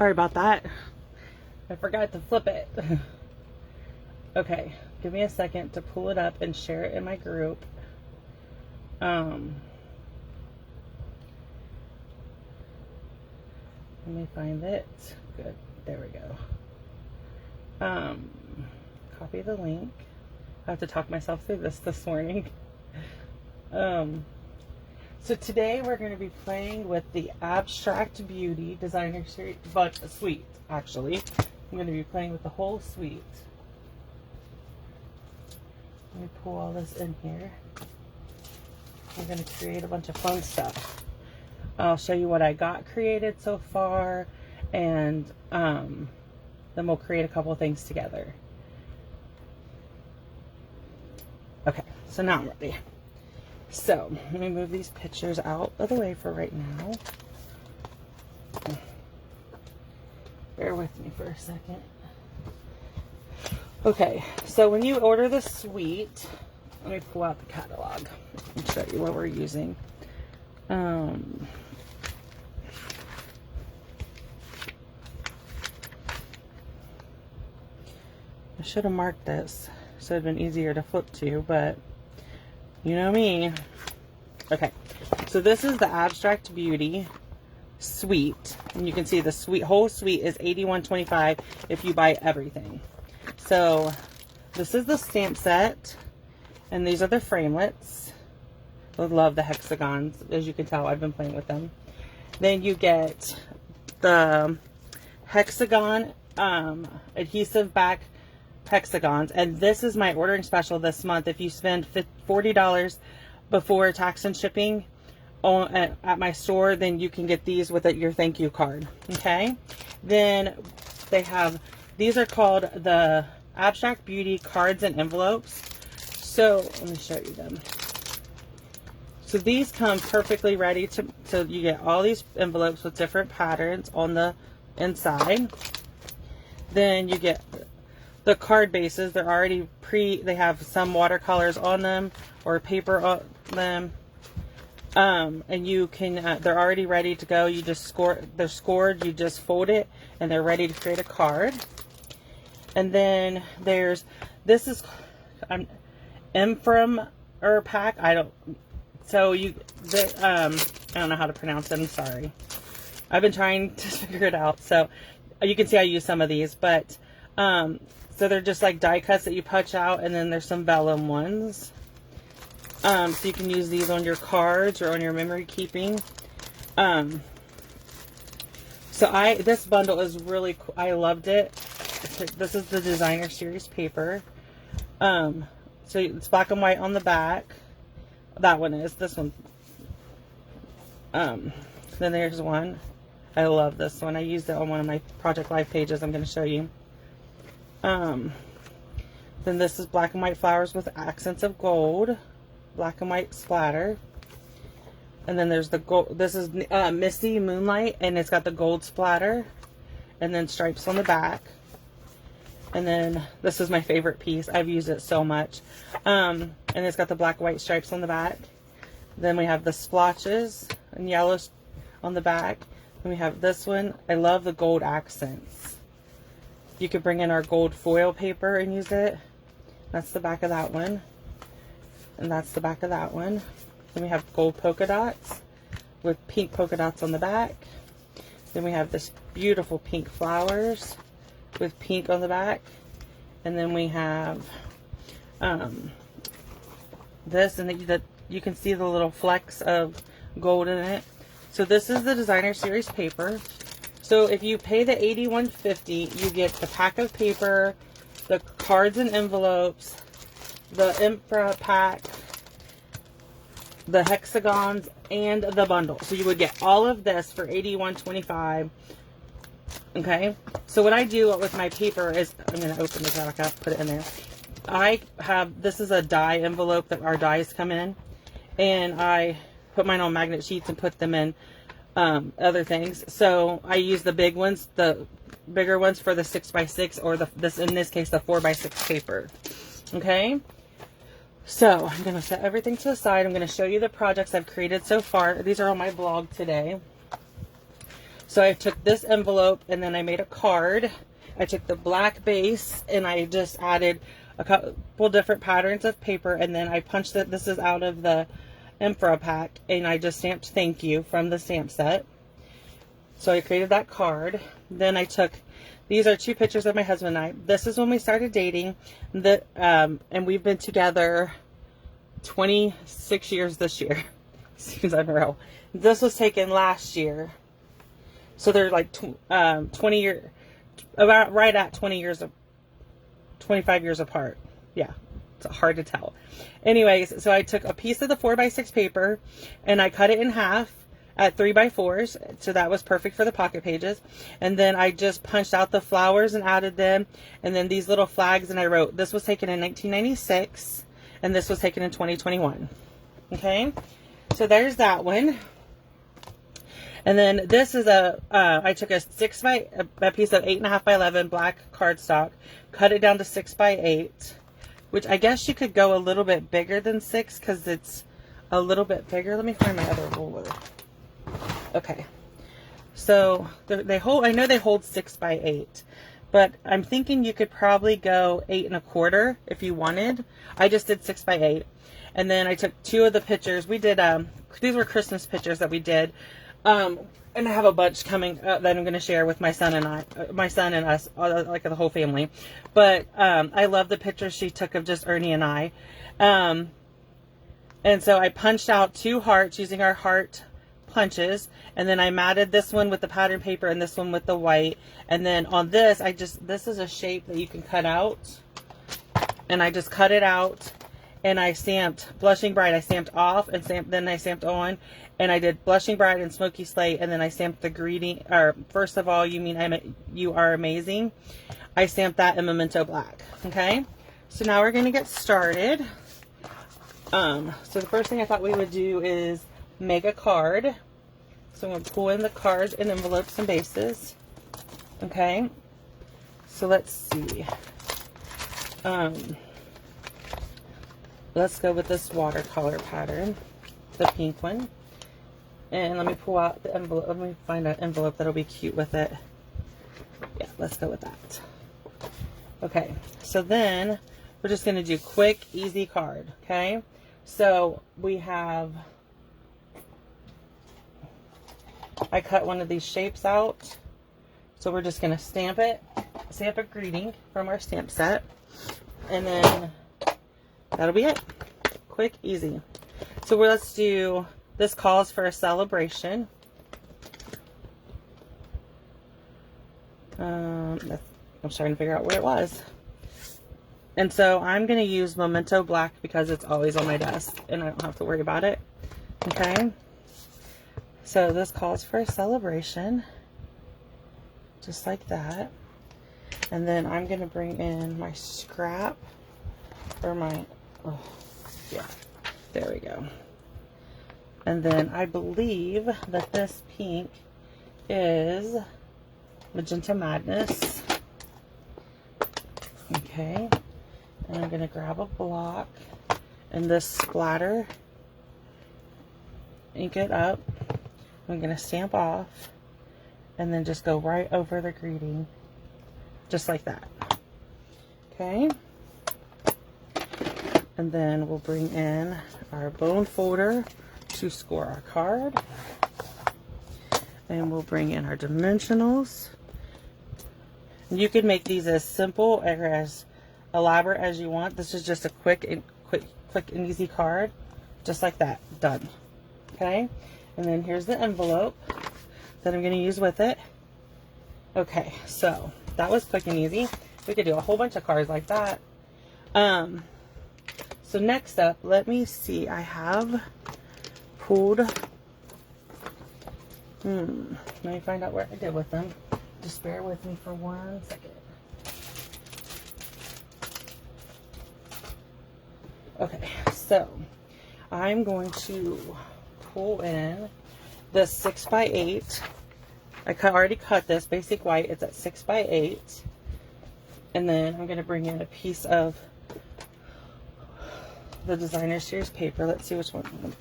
Sorry about that. I forgot to flip it. Okay, give me a second to pull it up and share it in my group. Let me find it. Good. There we go. Copy the link. I have to talk myself through this morning. So today we're going to be playing with the Abstract Beauty Designer Series, but suite, actually. I'm going to be playing with the whole suite. Let me pull all this in here. We're going to create a bunch of fun stuff. I'll show you what I got created so far, and then we'll create a couple of things together. Okay, so now I'm ready. So let me move these pictures out of the way for right now. Bear with me for a second. Okay, so when you order the suite, let me pull out the catalog and show you what we're using. I should have marked this so it'd been easier to flip to, but you know me. Okay, so this is the Abstract Beauty suite, and you can see the whole suite is $81.25 if you buy everything. So this is the stamp set, and these are the framelets. I love the hexagons. As you can tell, I've been playing with them. Then you get the hexagon adhesive back hexagons, and this is my ordering special this month. If you spend $40 before tax and shipping at my store, then you can get these with your thank you card. Okay, then they have, these are called the Abstract Beauty cards and envelopes. So let me show you them. So these come perfectly ready so you get all these envelopes with different patterns on the inside. Then you get the card bases. They're already they have some watercolors on them or paper on them. And you can, they're already ready to go. You just they're scored, you just fold it, and they're ready to create a card. And then there's, this is Ephraim pack. I don't know how to pronounce it. I'm sorry. I've been trying to figure it out. So you can see I use some of these, but so they're just like die cuts that you punch out, and then there's some vellum ones. So you can use these on your cards or on your memory keeping. So this bundle is really cool. I loved it. This is the Designer Series paper. So it's black and white on the back. That one is. This one. Then there's one. I love this one. I used it on one of my Project Life pages. I'm going to show you. Then this is black and white flowers with accents of gold. Black and white splatter. And then there's the gold. This is Misty Moonlight, and it's got the gold splatter. And then stripes on the back. And then this is my favorite piece. I've used it so much. And it's got the black and white stripes on the back. Then we have the splotches and yellows on the back. And we have this one. I love the gold accents. You could bring in our gold foil paper and use it. That's the back of that one. And that's the back of that one. Then we have gold polka dots with pink polka dots on the back. Then we have this beautiful pink flowers with pink on the back. And then we have this, and you can see the little flecks of gold in it. So this is the Designer Series paper. So if you pay the $81.50, you get the pack of paper, the cards and envelopes, the Emperor pack, the hexagons, and the bundle. So you would get all of this for $81.25. Okay, so what I do with my paper is, I'm going to open this back up, put it in there. This is a die envelope that our dies come in, and I put mine on magnet sheets and put them in other things. So I use the big ones, the bigger ones for the 6x6, or in this case the 4x6 paper. Okay, so I'm going to set everything to the side. I'm going to show you the projects I've created so far. These are on my blog today. So I took this envelope and then I made a card. I took the black base and I just added a couple different patterns of paper, and then I punched it. This is out of the Infra pack, and I just stamped thank you from the stamp set. So I created that card. Then I took, these are 2 pictures of my husband and I. This is when we started dating, and we've been together 26 years this year. Seems unreal. This was taken last year. So they're like 20 years, about right at 20 years, 25 years apart. Yeah, it's hard to tell. Anyways, so I took a piece of the 4x6 paper and I cut it in half at 3x4s. So that was perfect for the pocket pages. And then I just punched out the flowers and added them. And then these little flags, and I wrote, this was taken in 1996 and this was taken in 2021. Okay, so there's that one. And then this is I took a piece of 8.5 by 11 black cardstock, cut it down to 6 by 8, which I guess you could go a little bit bigger than 6 because it's a little bit bigger. Let me find my other ruler. Okay, so they hold. I know they hold 6 by 8, but I'm thinking you could probably go 8 1/4 if you wanted. I just did 6 by 8, and then I took 2 of the pictures. We did these were Christmas pictures that we did. And I have a bunch coming that I'm going to share with my son and us, like the whole family. But I love the pictures she took of just Ernie and I. And so I punched out 2 hearts using our heart punches, and then I matted this one with the pattern paper and this one with the white. And then on this, this is a shape that you can cut out, and I just cut it out. And I stamped Blushing Bride. I stamped off and then I stamped on. And I did Blushing Bride and Smoky Slate. And then I stamped the greeting, or first of all, you are amazing. I stamped that in Memento Black. Okay. So now we're going to get started. So the first thing I thought we would do is make a card. So I'm going to pull in the cards and envelopes and bases. Okay. So let's see. Let's go with this watercolor pattern, the pink one. And let me pull out the envelope. Let me find an envelope that'll be cute with it. Yeah, let's go with that. Okay, so then we're just going to do quick, easy card. Okay, so we have, I cut one of these shapes out. So we're just going to stamp a greeting from our stamp set. And then that'll be it. Quick, easy. So let's do, this calls for a celebration. I'm starting to figure out where it was. And so I'm going to use Memento Black because it's always on my desk and I don't have to worry about it. Okay. So this calls for a celebration. Just like that. And then I'm going to bring in my scrap, or my, oh, yeah, there we go. And then I believe that this pink is Magenta Madness. Okay. And I'm going to grab a block and this splatter, ink it up. I'm going to stamp off and then just go right over the greeting. Just like that. Okay. And then we'll bring in our bone folder to score our card. And we'll bring in our dimensionals. You can make these as simple or as elaborate as you want. This is just a quick and easy card. Just like that. Done. Okay. And then here's the envelope that I'm going to use with it. Okay, so that was quick and easy. We could do a whole bunch of cards like that. So next up, let me see. I have pulled. Let me find out where I did with them. Just bear with me for 1 second. Okay, so I'm going to pull in the 6x8. I already cut this basic white. It's at 6x8. And then I'm going to bring in a piece of the Designer Series paper. Let's see which one.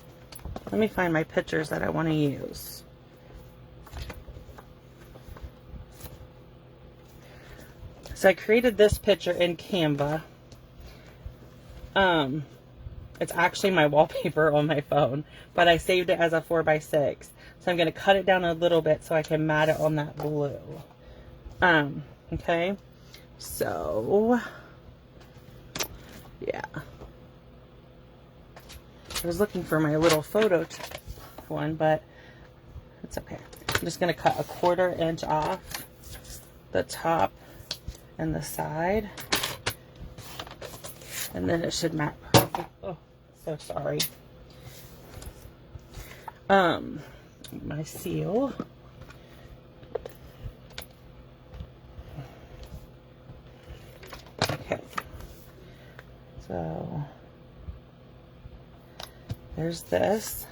Let me find my pictures that I want to use. So I created this picture in Canva. It's actually my wallpaper on my phone, but I saved it as a 4x6. So I'm going to cut it down a little bit so I can mat it on that blue. Okay. So, yeah. I was looking for my little photo one, but it's okay. I'm just going to cut a 1/4 inch off the top and the side. And then it should mat perfect. Oh, so sorry. My seal. Okay. So there's this.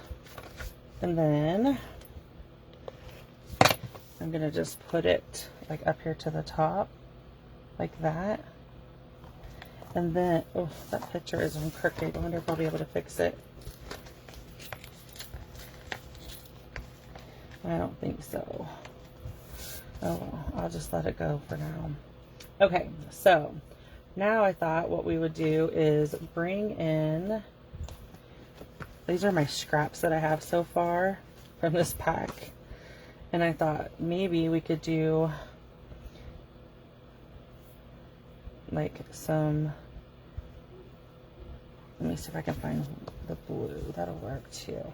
And then I'm going to just put it like up here to the top, like that. And then, oh, that picture is on crooked. I wonder if I'll be able to fix it. I don't think so. Oh, I'll just let it go for now. Okay, so now I thought what we would do is bring in, these are my scraps that I have so far from this pack. And I thought maybe we could do like some, let me see if I can find the blue. That'll work too.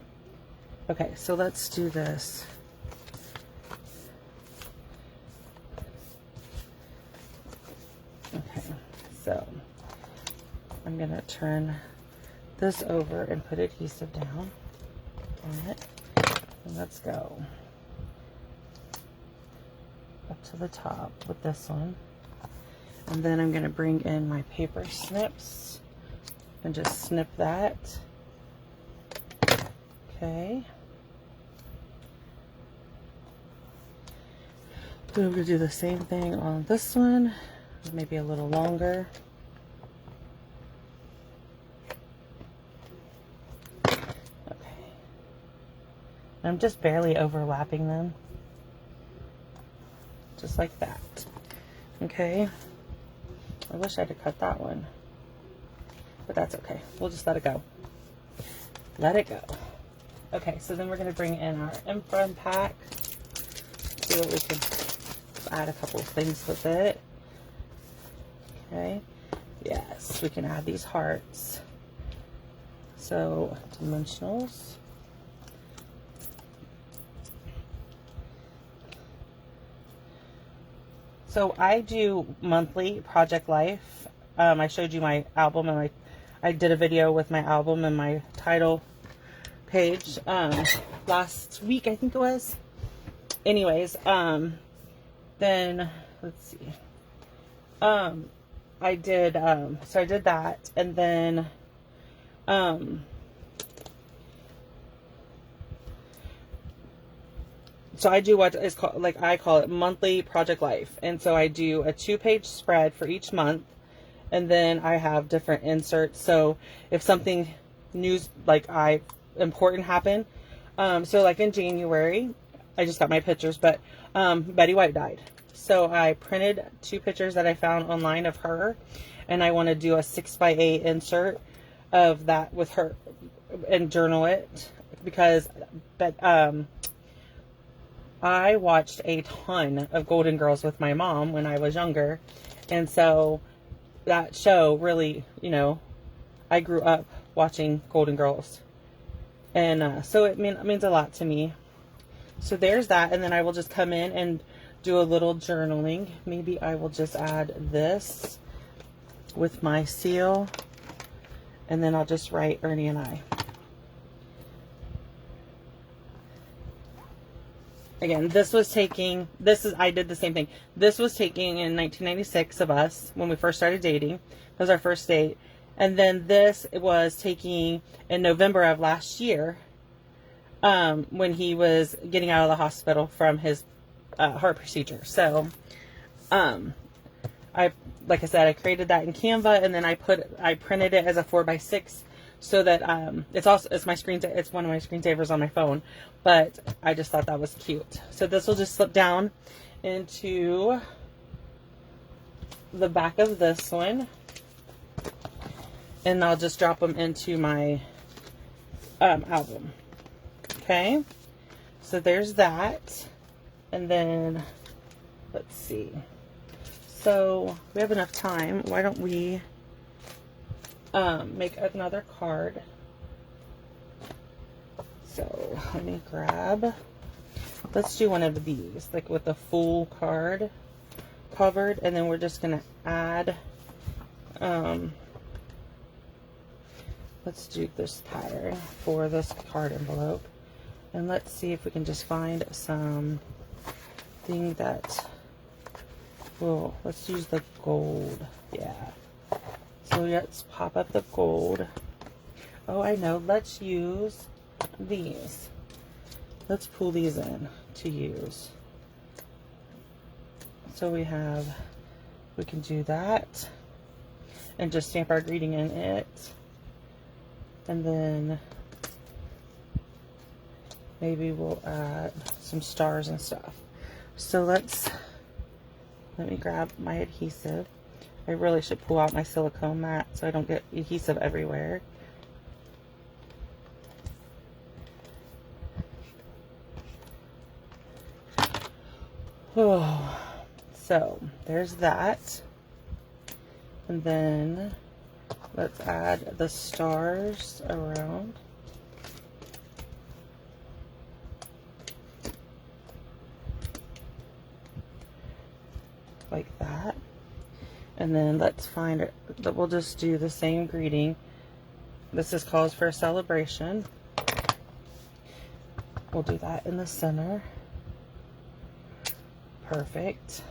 Okay, so let's do this. Okay, so I'm gonna turn this over and put adhesive down on it. And let's go up to the top with this one. And then I'm gonna bring in my paper snips and just snip that. Okay. Then I'm gonna do the same thing on this one, maybe a little longer. Okay. I'm just barely overlapping them. Just like that. Okay. I wish I had cut that one, but that's okay. We'll just let it go. Let it go. Okay, so then we're going to bring in our Imprint pack. See what we can add a couple of things with it. Okay. Yes, we can add these hearts. So, dimensionals. So I do monthly Project Life. I showed you my album, and I did a video with my album and my title page last week, I think it was. Anyways, then let's see. I did so I did that, and then so I do what is called, like I call it monthly Project Life. And so I do a 2-page spread for each month. And then I have different inserts. So if something news, like important happened. So like in January, I just got my pictures, but Betty White died. So I printed 2 pictures that I found online of her. And I want to do a 6x8 insert of that with her and journal it. Because I watched a ton of Golden Girls with my mom when I was younger. And so that show really, you know, I grew up watching Golden Girls. And so it means a lot to me. So there's that. And then I will just come in and do a little journaling. Maybe I will just add this with my seal. And then I'll just write Ernie and I. Again, I did the same thing. This was taking in 1996 of us when we first started dating. That was our first date. And then this was taking in November of last year, when he was getting out of the hospital from his heart procedure. So, like I said, I created that in Canva, and then I printed it as a 4x6. So that it's one of my screensavers on my phone, but I just thought that was cute. So this will just slip down into the back of this one, and I'll just drop them into my album. Okay, so there's that. And then let's see, so we have enough time. Why don't we make another card? So let me grab, let's do one of these, like with a full card covered, and then we're just gonna add, let's do this pattern for this card envelope, and let's see if we can just find some thing that will, let's use the gold. Yeah, so let's pop up the gold. Oh, I know, let's use these. Let's pull these in to use. So we can do that and just stamp our greeting in it, and then maybe we'll add some stars and stuff. So let me grab my adhesive. I really should pull out my silicone mat so I don't get adhesive everywhere. Oh, so there's that. And then let's add the stars around. Like that. And then let's find it, that we'll just do the same greeting. This is calls for a celebration. We'll do that in the center. Perfect.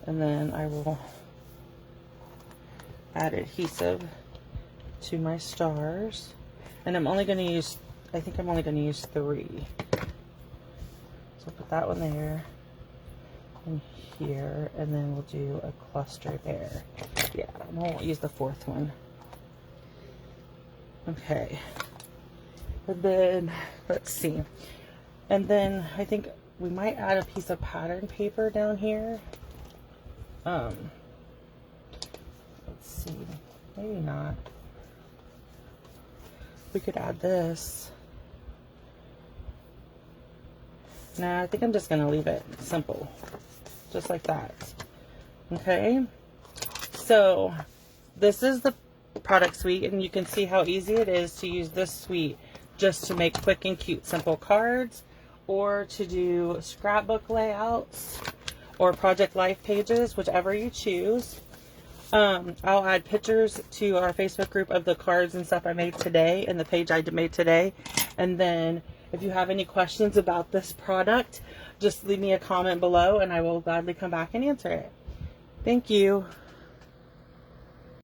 And then I will add adhesive to my stars. And I'm only going to use, I think I'm only going to use 3. So put that one there and here, and then we'll do a cluster there. Yeah, I won't use the 4th one. Okay. And then, let's see. And then I think we might add a piece of pattern paper down here. Let's see, maybe not. We could add this. Nah, I think I'm just gonna leave it simple, just like that. Okay, so this is the product suite, and you can see how easy it is to use this suite just to make quick and cute simple cards, or to do scrapbook layouts or project life pages, whichever you choose. I'll add pictures to our Facebook group of the cards and stuff I made today and the page I made today. And then if you have any questions about this product, just leave me a comment below and I will gladly come back and answer it. Thank you.